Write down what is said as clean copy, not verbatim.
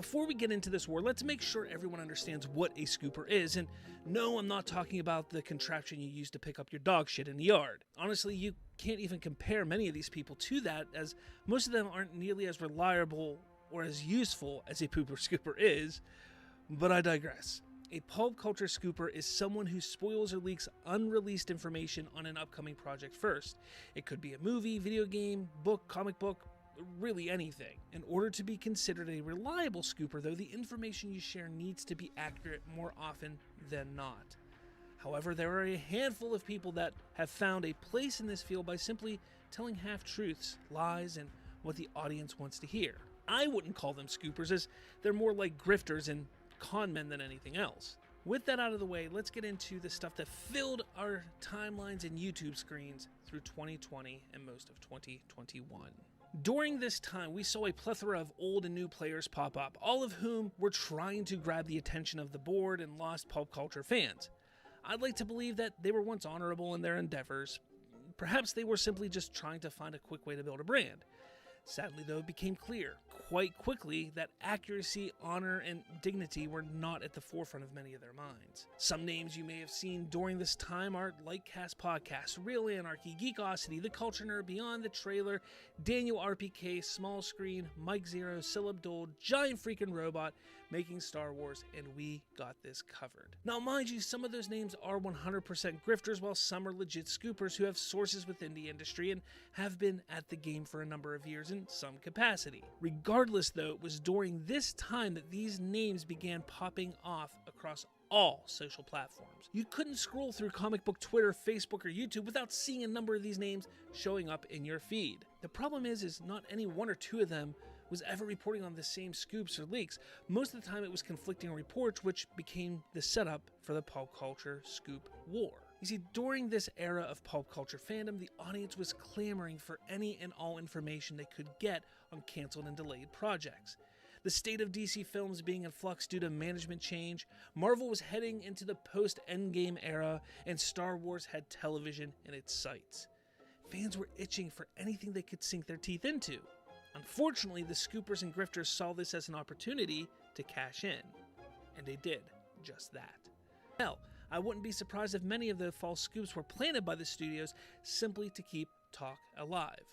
Before we get into this war, let's make sure everyone understands what a scooper is, and no, I'm not talking about the contraption you use to pick up your dog shit in the yard. Honestly, you can't even compare many of these people to that, as most of them aren't nearly as reliable or as useful as a pooper scooper is, but I digress. A pulp culture scooper is someone who spoils or leaks unreleased information on an upcoming project first. It could be a movie, video game, book, comic book, really anything. In order to be considered a reliable scooper, though, the information you share needs to be accurate more often than not. However, there are a handful of people that have found a place in this field by simply telling half-truths, lies, and what the audience wants to hear. I wouldn't call them scoopers, as they're more like grifters and con men than anything else. With that out of the way, let's get into the stuff that filled our timelines and YouTube screens through 2020 and most of 2021. During this time, we saw a plethora of old and new players pop up, all of whom were trying to grab the attention of the bored and lost pulp culture fans. I'd like to believe that they were once honorable in their endeavors. Perhaps they were simply just trying to find a quick way to build a brand. Sadly, though, it became clear quite quickly that accuracy, honor, and dignity were not at the forefront of many of their minds. Some names you may have seen during this time are Lightcast Podcast, Real Anarchy, Geekosity, The Culture Nerd, Beyond the Trailer, Daniel RPK, Small Screen, Mike Zero, Syllab Dole, Giant Freaking Robot, Making Star Wars, and We Got This Covered. Now, mind you, some of those names are 100% grifters, while some are legit scoopers who have sources within the industry and have been at the game for a number of years in some capacity. Regardless, though, it was during this time that these names began popping off across all social platforms. You couldn't scroll through comic book Twitter, Facebook, or YouTube without seeing a number of these names showing up in your feed. The problem is not any one or two of them was ever reporting on the same scoops or leaks. Most of the time it was conflicting reports, which became the setup for the pulp culture scoop war. You see, during this era of pulp culture fandom, the audience was clamoring for any and all information they could get on canceled and delayed projects. The state of DC films being in flux due to management change, Marvel was heading into the post-Endgame era, and Star Wars had television in its sights. Fans were itching for anything they could sink their teeth into. Unfortunately, the scoopers and grifters saw this as an opportunity to cash in, and they did just that. Hell, I wouldn't be surprised if many of the false scoops were planted by the studios simply to keep talk alive.